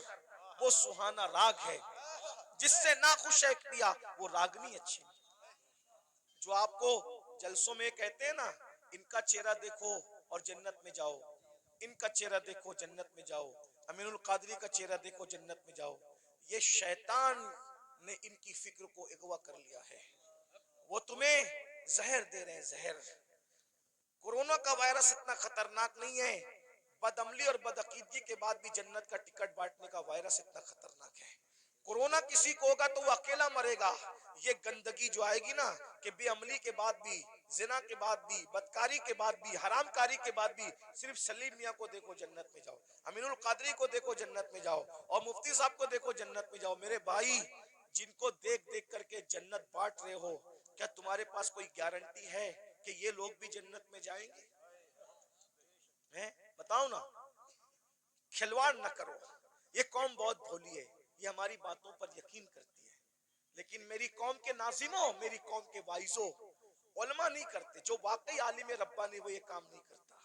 وہ سہانا راگ ہے، جس سے ناخوش ہے پیا وہ راگنی اچھی. جو آپ کو جلسوں میں کہتے ہیں نا ان کا چہرہ دیکھو اور جنت میں جاؤ، ان کا چہرہ دیکھو جنت میں جاؤ، امین القادری کا چہرہ دیکھو جنت میں جاؤ، یہ شیطان نے ان کی فکر کو اغوا کر لیا ہے، وہ تمہیں زہر دے رہے ہیں، زہر۔ کورونا کا وائرس اتنا خطرناک نہیں ہے، بد عملی اور بد عقیدگی کے بعد بھی جنت کا ٹکٹ بانٹنے کا وائرس اتنا خطرناک ہے۔ کورونا کسی کو ہوگا تو وہ اکیلا مرے گا، یہ گندگی جو آئے گی نا کہ بے عملی کے بعد بھی، زنا کے بعد بھی، بدکاری کے بعد بھی، حرام کاری کے بعد بھی، صرف سلیم میاں کو دیکھو جنت میں جاؤ، امین القادری کو دیکھو جنت میں جاؤ، اور مفتی صاحب کو دیکھو جنت میں جاؤ۔ میرے بھائی، جن کو دیکھ دیکھ کر کے جنت بانٹ رہے ہو، کیا تمہارے پاس کوئی گارنٹی ہے کہ یہ لوگ بھی جنت میں جائیں گے؟ بتاؤ نا، کھلواڑ نہ کرو۔ یہ قوم بہت بھولی ہے، یہ ہماری باتوں پر یقین کرتی ہے، لیکن میری قوم کے ناظموں، میری قوم کے وائزوں، علماء نہیں کرتے۔ جو واقعی عالم ربانی وہ یہ کام نہیں کرتا،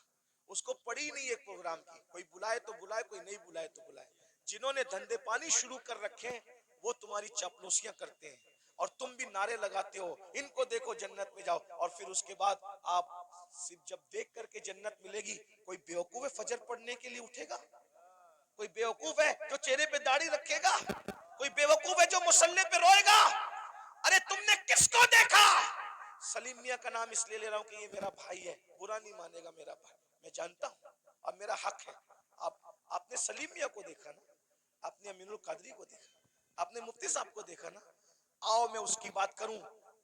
اس کو پڑی نہیں ایک پروگرام کی، کوئی بلائے تو بلائے، کوئی نہیں بلائے تو بلائے۔ جنہوں نے دھندے پانی شروع کر رکھے ہیں وہ تمہاری چاپلوسیاں کرتے ہیں، اور تم بھی نعرے لگاتے ہو ان کو دیکھو جنت میں جاؤ، اور پھر اس کے بعد آپ صرف جب دیکھ کر کے جنت ملے گی، کوئی بیوقوف فجر پڑھنے کے لیے اٹھے گا؟ کوئی بیوقوف ہے جو چہرے پہ داڑھی رکھے گا؟ کوئی بیوقوف ہے جو مصلی پہ روئے گا؟ ارے تم نے کس کو دیکھا؟ سلیم میاں کا نام اس لیے لے رہا ہوں کہ یہ میرا بھائی ہے، برا نہیں مانے گا میرا بھائی، میں جانتا ہوں اب میرا حق ہے۔ آپ نے سلیم میاں کو دیکھا نا، آپ نے امین القادری کو دیکھا، آپ نے مفتی صاحب کو دیکھا نا، آؤ میں اس کی بات کروں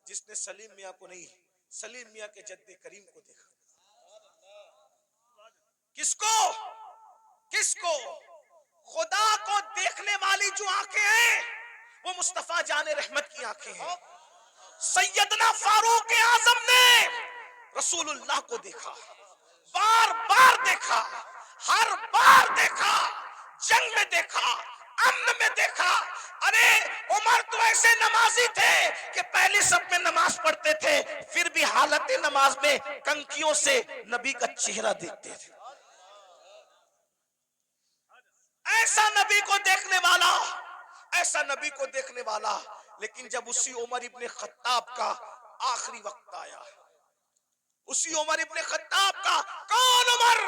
جس نے سلیم میاں کو نہیں، سلیم میاں کے جد کریم کو دیکھا۔ کس کو؟ کس کو؟ خدا کو دیکھنے والی جو آنکھیں ہیں وہ مصطفیٰ جان رحمت کی آنکھیں ہیں۔ سیدنا فاروق اعظم نے رسول اللہ کو دیکھا، بار بار دیکھا، ہر بار دیکھا، جنگ میں دیکھا، امن میں دیکھا۔ ارے عمر تو ایسے نمازی تھے کہ پہلی صف میں نماز پڑھتے تھے، پھر بھی حالت نماز میں کنکیوں سے نبی کا چہرہ دیکھتے تھے۔ ایسا نبی کو دیکھنے والا، ایسا نبی کو دیکھنے والا۔ لیکن جب اسی عمر ابن خطاب کا آخری وقت آیا، اسی عمر ابن خطاب کا، کون عمر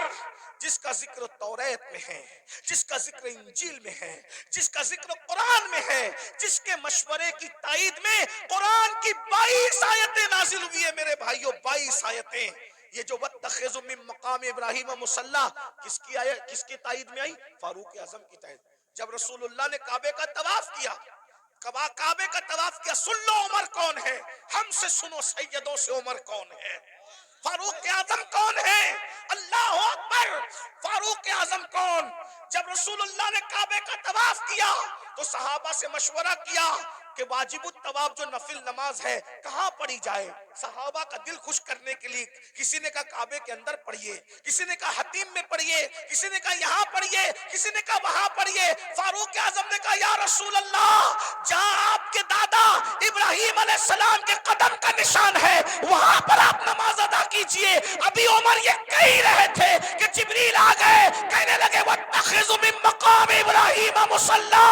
جس کا ذکر توریت میں ہے، جس کا ذکر انجیل میں ہے، جس کا ذکر قرآن میں ہے، جس کے مشورے کی تائید میں قرآن کی 22 آیتیں نازل ہوئی ہے میرے بھائیوں، 22 آیتیں۔ یہ جو وَاتَّخِذُوا مِن مقام ابراہیم مصلی، کس کی آیت، کس کی تائید میں آئی؟ فاروق اعظم کی تائید۔ جب رسول اللہ نے کعبے کا طواف کیا، کعبے کا طواف کیا، سن لو عمر کون ہے، ہم سے سنو سیدوں سے عمر کون ہے، فاروق اعظم کون ہے؟ اللہ اکبر! فاروق اعظم کون؟ جب رسول اللہ نے کعبے کا طواف کیا تو صحابہ سے مشورہ کیا کہ واجب الطواف جو نفل نماز ہے کہاں پڑھی جائے؟ صحابہ کا دل خوش کرنے کے لیے کسی نے کہا کعبے کے اندر پڑھیے، کسی نے کہا حتیم میں پڑھیے، کسی نے کہا یہاں پڑھیے، کسی نے کہا وہاں پڑھیے۔ فاروق اعظم نے کہا یا رسول اللہ، جہاں آپ کے دادا ابراہیم علیہ السلام کے قدم کا نشان ہے وہاں پر آپ نماز ادا کیجئے۔ ابھی عمر یہ کہہ رہے تھے کہ جبریل آ گئے، کہنے لگے وَاتَّخِذُوا مِن مقام ابراہیم مصلی،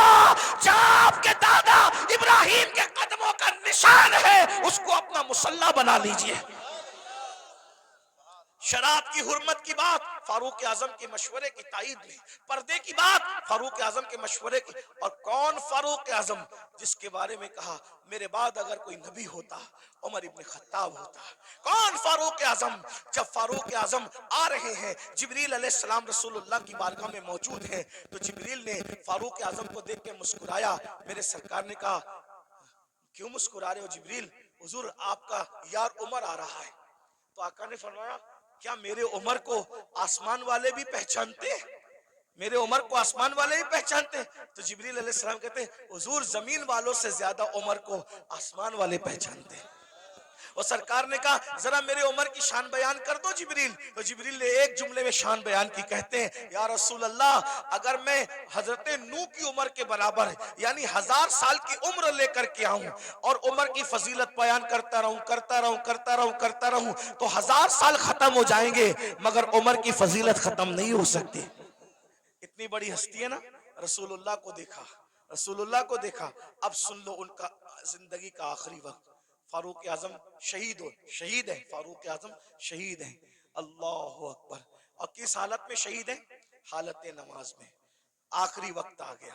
جہاں آپ کے دادا ابراہیم کے قدموں کا نشان ہے اس کو اپنا مصلی بنا لیجئے۔ شراب کی حرمت کی بات فاروق اعظم کے مشورے کی تائید میں، پردے کی بات فاروق اعظم کے مشورے کی۔ اور کون فاروق اعظم جس کے بارے میں کہا میرے بعد اگر کوئی نبی ہوتا عمر ابن خطاب ہوتا؟ کون فاروق اعظم؟ جب فاروق اعظم آ رہے ہیں، جبریل علیہ السلام رسول اللہ کی بارگاہ میں موجود ہیں، تو جبریل نے فاروق اعظم کو دیکھ کے مسکرایا۔ میرے سرکار نے کہا کیوں مسکرا رہے ہو جبریل؟ حضور آپ کا یار عمر آ رہا ہے۔ تو آقا نے فرمایا کیا میرے عمر کو آسمان والے بھی پہچانتے ہیں؟ میرے عمر کو آسمان والے بھی پہچانتے ہیں؟ تو جبریل علیہ السلام کہتے ہیں حضور زمین والوں سے زیادہ عمر کو آسمان والے پہچانتے ہیں۔ اور سرکار نے کہا ذرا میرے عمر کی شان بیان کر دو جبریل۔ تو جبریل نے ایک جملے میں شان بیان کی، کہتے ہیں یا رسول اللہ اگر میں حضرت نوح کی عمر کے برابر یعنی 1000 سال کی عمر لے کر کے آؤں اور عمر کی فضیلت بیان کرتا رہوں تو 1000 سال ختم ہو جائیں گے مگر عمر کی فضیلت ختم نہیں ہو سکتی۔ اتنی بڑی ہستی ہے نا، رسول اللہ کو دیکھا، رسول اللہ کو دیکھا۔ اب سن لو ان کا زندگی کا آخری وقت۔ فاروق اعظم شہید ہیں، فاروق اعظم شہید ہیں۔ اللہ اکبر! اور کس حالت میں شہید ہیں؟ حالت نماز میں۔ آخری وقت آ گیا،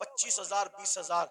25,000 20,000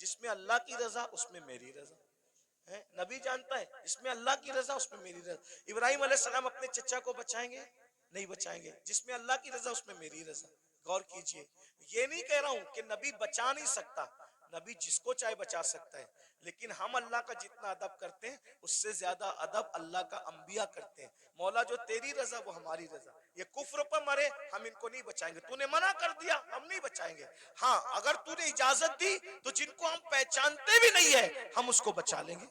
جس میں اللہ کی رضا اس میں میری رضا ہے. نبی جانتا ہے جس میں اللہ کی رضا اس میں میری رضا. ابراہیم علیہ السلام اپنے چچا کو بچائیں گے نہیں بچائیں گے, جس میں اللہ کی رضا اس میں میری رضا. غور کیجئے, یہ نہیں کہہ رہا ہوں کہ نبی بچا نہیں سکتا, نبی جس کو چاہے بچا سکتا ہے, لیکن ہم اللہ کا جتنا ادب کرتے ہیں اس سے زیادہ ادب اللہ کا انبیاء کرتے ہیں. مولا جو تیری رضا وہ ہماری رضا. یہ کفر پر مرے ہم ان کو نہیں بچائیں گے, تو نے منع کر دیا ہم نہیں بچائیں گے. ہاں اگر تو نے اجازت دی تو جن کو ہم پہچانتے بھی نہیں ہے ہم اس کو بچا لیں گے,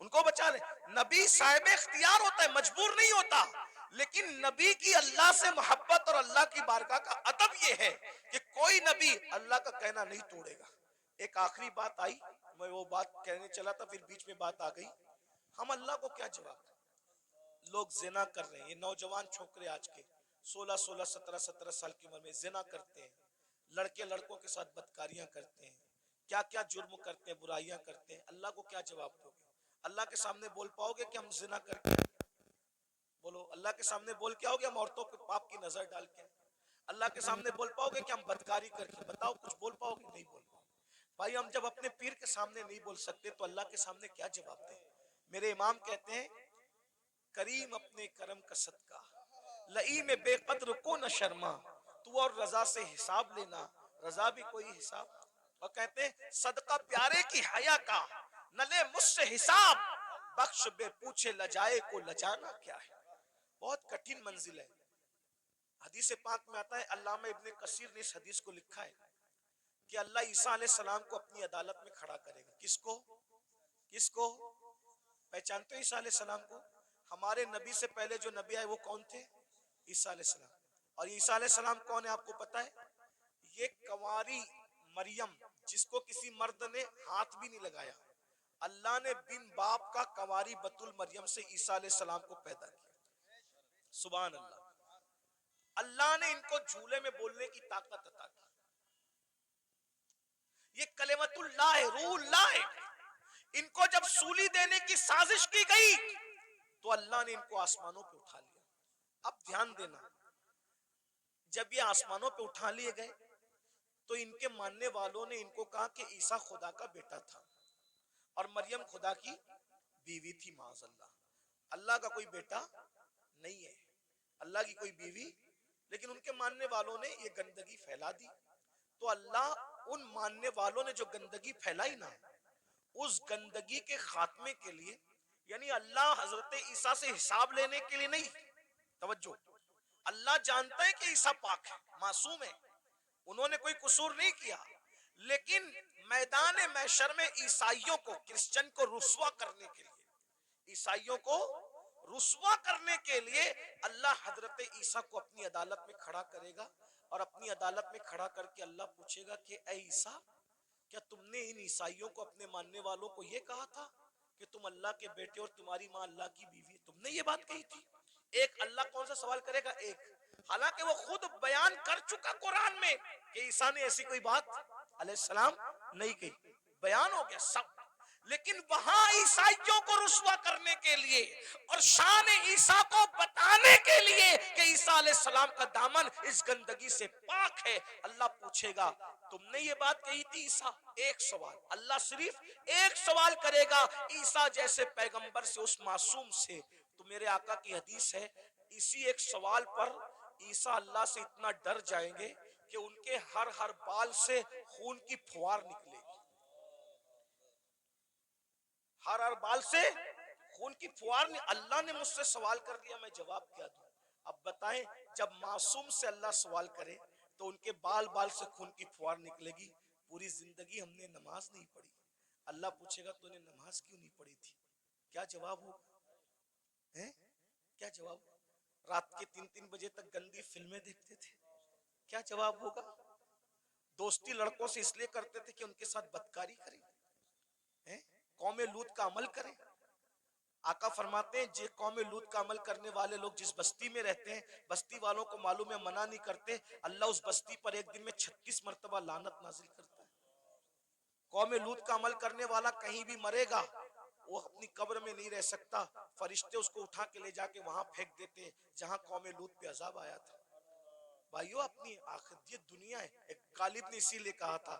ان کو بچا لیں. نبی صاحب اختیار ہوتا ہے, مجبور نہیں ہوتا, لیکن نبی کی اللہ سے محبت اور اللہ کی بارگاہ کا ادب یہ ہے کہ کوئی نبی اللہ کا کہنا نہیں توڑے گا. ایک آخری بات آئی, میں وہ بات کہنے چلا تھا پھر بیچ میں بات آ گئی. ہم اللہ کو کیا جواب دیں؟ لوگ زنا کر رہے ہیں, یہ نوجوان چھوکرے آج کے 16 17 سال کی عمر میں زنا کرتے ہیں, لڑکے لڑکوں کے ساتھ بدکاریاں کرتے ہیں, کیا کیا جرم کرتے ہیں, برائیاں کرتے ہیں. اللہ کو کیا جواب دو گے؟ اللہ کے سامنے بول پاؤ گے کہ ہم زنا کرتے ہیں؟ بولو, اللہ کے سامنے بول کے آؤ گے ہم عورتوں پہ پاپ کی نظر ڈال کے؟ اللہ کے سامنے بول پاؤ گے کہ ہم بدکاری کر کے؟ بتاؤ کچھ بول پاؤ گے؟ نہیں بول پاؤ. بھائی ہم جب اپنے پیر کے سامنے نہیں بول سکتے تو اللہ کے سامنے کیا جواب دیں؟ میرے امام کہتے ہیں کریم اپنے کرم کا صدقہ, لئی میں بے قدر کو نہ شرما, تو اور رضا سے حساب لینا, رضا بھی کوئی حساب. اور کہتے ہیں صدقہ پیارے کی حیا کا, نہ لے مجھ سے حساب, بخش بے پوچھے لجائے کو لجانا کیا ہے. بہت کٹھن منزل ہے. حدیث پاک میں آتا ہے, علامہ ابن کثیر نے اس حدیث کو لکھا ہے کہ اللہ عیسیٰ علیہ السلام کو اپنی عدالت میں کھڑا کرے گا. کس کو؟ کس کو پہچانتے ہو عیسیٰ علیہ السلام کو؟ ہمارے نبی سے پہلے جو نبی آئے وہ کون تھے؟ عیسیٰ علیہ السلام. اور عیسیٰ علیہ السلام کون ہے آپ کو پتا ہے؟ یہ کنواری مریم جس کو کسی مرد نے ہاتھ بھی نہیں لگایا, اللہ نے بن باپ کا کنواری بتول مریم سے عیسیٰ علیہ السلام کو پیدا کیا. سبحان اللہ. اللہ نے ان کو جھولے میں بولنے کی طاقت عطا کی. یہ کلمت اللہ ہے, روح اللہ ہے. ان کو جب سولی دینے کی سازش کی گئی تو اللہ نے ان کو آسمانوں پہ اٹھا لیا. اب دھیان دینا, جب یہ آسمانوں پہ اٹھا لیے گئے تو ان کے ماننے والوں نے ان کو کہا کہ عیسیٰ خدا کا بیٹا تھا اور مریم خدا کی بیوی تھی. معاذ اللہ, اللہ کا کوئی بیٹا نہیں ہے, اللہ کی کوئی بیوی. لیکن ان کے ماننے والوں نے یہ گندگی پھیلا دی. تو اللہ ان ماننے والوں نے جو گندگی پھیلائی نا, اس گندگی کے خاتمے کے لیے, یعنی اللہ حضرت عیسیٰ سے حساب لینے کے لیے نہیں, توجہ, اللہ جانتا ہے کہ عیسیٰ پاک ہے, معصوم ہے, انہوں نے کوئی قصور نہیں کیا, لیکن میدان محشر میں عیسائیوں کو, کرسچن کو رسوا کرنے کے لیے, عیسائیوں کو رسوا کرنے کے لیے اللہ حضرت عیسیٰ کو اپنی عدالت میں کھڑا کرے گا. اور اپنی عدالت میں کھڑا کر کے اللہ پوچھے گا کہ اے عیسیٰ, کیا تم نے ان عیسائیوں کو, اپنے ماننے والوں کو یہ کہا تھا کہ تم اللہ کے بیٹے اور تمہاری ماں اللہ کی بیوی؟ تم نے یہ بات کہی تھی؟ ایک اللہ کون سا سوال کرے گا؟ ایک. حالانکہ وہ خود بیان کر چکا قرآن میں کہ عیسیٰ نے ایسی کوئی بات علیہ السلام نہیں کہی, بیان ہو گیا سب. لیکن وہاں عیسائیوں کو رسوا کرنے کے لیے اور شان عیسیٰ کو بتانے کے لیے کہ عیسیٰ علیہ السلام کا دامن اس گندگی سے پاک ہے, اللہ پوچھے گا تم نے یہ بات کہی تھی عیسیٰ؟ ایک سوال, اللہ صرف ایک سوال کرے گا عیسیٰ جیسے پیغمبر سے, اس معصوم سے. تو میرے آقا کی حدیث ہے, اسی ایک سوال پر عیسیٰ اللہ سے اتنا ڈر جائیں گے کہ ان کے ہر بال سے خون کی پھوار نکلے گی, ہر بال سے خون کی پھوار. اللہ نے مجھ سے سوال کر لیا, میں جواب کیا دوں؟ اب بتائیں, جب معصوم سے اللہ سوال کرے تو ان کے بال سے خون کی پھوار نکلے گی. پوری زندگی ہم نے نماز نہیں پڑھی, اللہ پوچھے گا تو نے نماز کیوں نہیں پڑھی تھی؟ کیا جواب ہوگا؟ کیا جواب؟ رات کے 3 بجے تک گندی فلمیں دیکھتے تھے, کیا جواب ہوگا؟ دوستی لڑکوں سے اس لیے کرتے تھے کہ ان کے ساتھ بدکاری کریں, قوم لوط کا عمل کریں. آقا فرماتے ہیں جے قوم لوط کا عمل کرنے والے لوگ جس بستی میں رہتے ہیں, بستی والوں کو معلوم ہے منع نہیں کرتے, اللہ اس بستی پر ایک دن میں 36 مرتبہ لعنت نازل کرتا ہے. قوم لوط کا عمل کرنے والا کہیں بھی مرے گا, وہ اپنی قبر میں نہیں رہ سکتا, فرشتے اس کو اٹھا کے لے جا کے وہاں پھینک دیتے جہاں قوم لوط پہ عذاب آیا تھا. بھائیو, اپنی آخرت یہ دنیا ہے. ایک غالب نے اسی لیے کہا تھا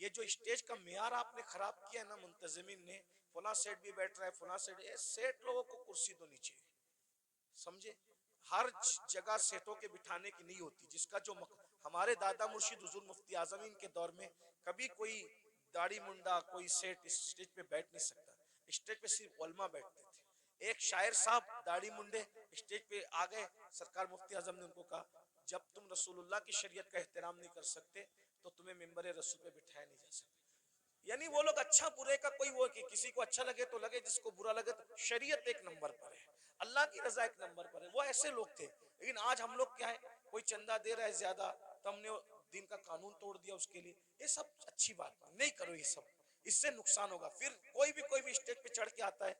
یہ جو اسٹیج کا معیار آپ نے خراب کیا ہے نا منتظمین نے، فلاں سیٹ بھی بیٹھ رہا ہے، فلاں سیٹ، یہ سیٹ لوگوں کو کرسی دونی چاہیے، سمجھے؟ ہر جگہ سیٹوں کے بٹھانے کی نہیں ہوتی، جس کا جو ہمارے دادا مرشد حضور مفتی اعظمین کے دور میں کبھی کوئی داڑھی منڈا کوئی سیٹ اس اسٹیج پہ بیٹھ نہیں سکتا، اسٹیج پہ صرف علماء بیٹھتے تھے۔ ایک شاعر صاحب داڑھی منڈے اسٹیج پہ آ گئے، سرکار مفتی اعظم نے ان کو کہا جب تم رسول اللہ کی شریعت کا احترام نہیں کر سکتے تو تمہیں ممبر رسول پہ بٹھایا نہیں جا سکتا۔ یعنی وہ لوگ اچھا برے کا کوئی وہ کہ کسی کو اچھا لگے تو لگے، جس کو برا لگے تو شریعت ایک نمبر پر ہے، اللہ کی رضا ایک نمبر پر ہے، وہ ایسے لوگ تھے۔ لیکن آج ہم لوگ کیا ہے، کوئی چندہ دے رہا ہے زیادہ تو ہم نے دین کا قانون توڑ دیا اس کے لیے، یہ سب اچھی بات نہیں کرو، یہ سب اس سے نقصان ہوگا۔ پھر کوئی بھی اسٹیج پہ چڑھ کے آتا ہے،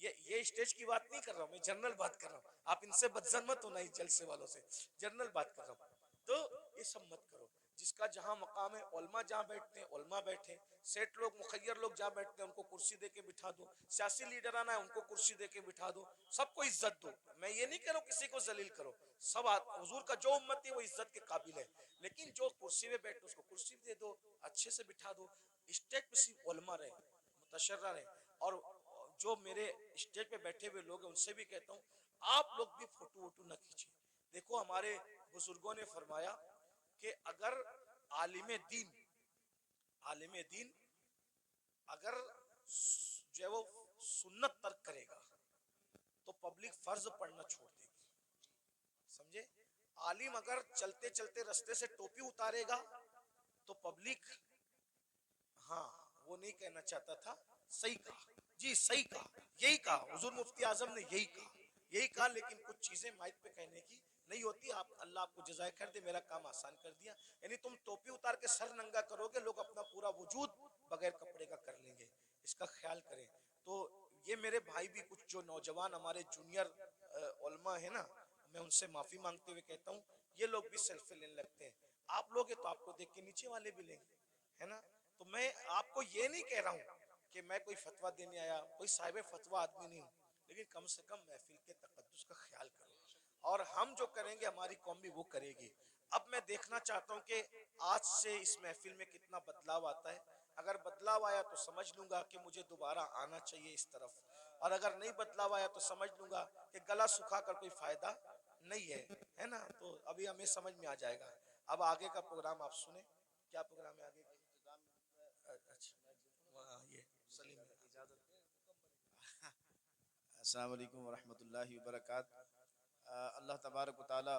یہ اسٹیج کی بات نہیں کر رہا ہوں میں، جنرل بات کر رہا ہوں، آپ ان سے بدظن مت ہونا اس جلسے والوں سے، جنرل بات کر رہا ہوں۔ تو یہ سب مت کرو، جس کا جہاں مقام ہے، علماء جہاں بیٹھتے ہیں علماء بیٹھے، سیٹ لوگ مخیر لوگ جہاں بیٹھتے ہیں ان کو کرسی دے کے بٹھا دو، سیاسی لیڈر آنا ہے ان کو کرسی دے کے بٹھا دو، سب کو عزت دو۔ میں یہ نہیں کہہ رہا ہوں کسی کو ذلیل کرو، سب حضور کا جو امتی ہے وہ عزت کے قابل ہے، لیکن جو کرسی میں بیٹھے اس کو کرسی دے دو، اچھے سے بٹھا دو، اسٹیج پہ صرف علماء رہے، متشرع رہے۔ اور جو میرے اسٹیج پہ بیٹھے ہوئے لوگ ہیں ان سے بھی کہتا ہوں آپ لوگ بھی فوٹو ووٹو نہ کھینچیں۔ دیکھو ہمارے بزرگوں نے فرمایا کہ اگر عالم دین اگر جو ہے وہ سنت ترک کرے گا تو پبلک فرض پڑھنا چھوڑ دے گی، سمجھے؟ عالم اگر چلتے چلتے رستے سے ٹوپی اتارے گا تو پبلک، ہاں وہ نہیں کہنا چاہتا تھا، صحیح کہا جی، صحیح کہا، یہی کہا حضور مفتی اعظم نے، یہی کہا، لیکن کچھ چیزیں مائک پہ کہنے کی نہیں ہوتی۔ آپ اللہ آپ کو جزائے خیر دے، میرا کام آسان کر دیا۔ یعنی تم ٹوپی اتار کے سر ننگا کرو گے، لوگ اپنا پورا وجود بغیر کپڑے کا کر لیں گے، اس کا خیال کریں۔ تو یہ میرے بھائی بھی کچھ جو نوجوان ہمارے جونیئر علماء ہیں نا، میں ان سے معافی مانگتے ہوئے کہتا ہوں یہ لوگ بھی سیلفی لینے لگتے ہیں، آپ لوگ ہیں تو آپ کو دیکھ کے نیچے والے بھی لیں گے، ہے نا؟ تو میں آپ کو یہ نہیں کہہ رہا ہوں کہ میں کوئی فتویٰ دینے آیا، کوئی صاحب فتویٰ آدمی نہیں ہوں، لیکن کم سے کم محفل کے تقدس کا خیال کرو، اور ہم جو کریں گے ہماری قوم بھی وہ کرے گی۔ اب میں دیکھنا چاہتا ہوں کہ آج سے اس محفل میں کتنا بدلاؤ آتا ہے، اگر بدلاؤ آیا تو سمجھ لوں گا کہ مجھے دوبارہ آنا چاہیے اس طرف، اور اگر نہیں بدلاؤ آیا تو سمجھ لوں گا کہ گلا سکھا کر کوئی فائدہ نہیں ہے نا؟ تو ابھی ہمیں سمجھ میں آ جائے گا۔ اب آگے کا پروگرام آپ سنیں، کیا پروگرام ہے آگے؟ اچھا وہاں یہ سلیم اجازت۔ السلام علیکم ورحمۃ اللہ وبرکاتہ۔ اللہ تبارک و تعالی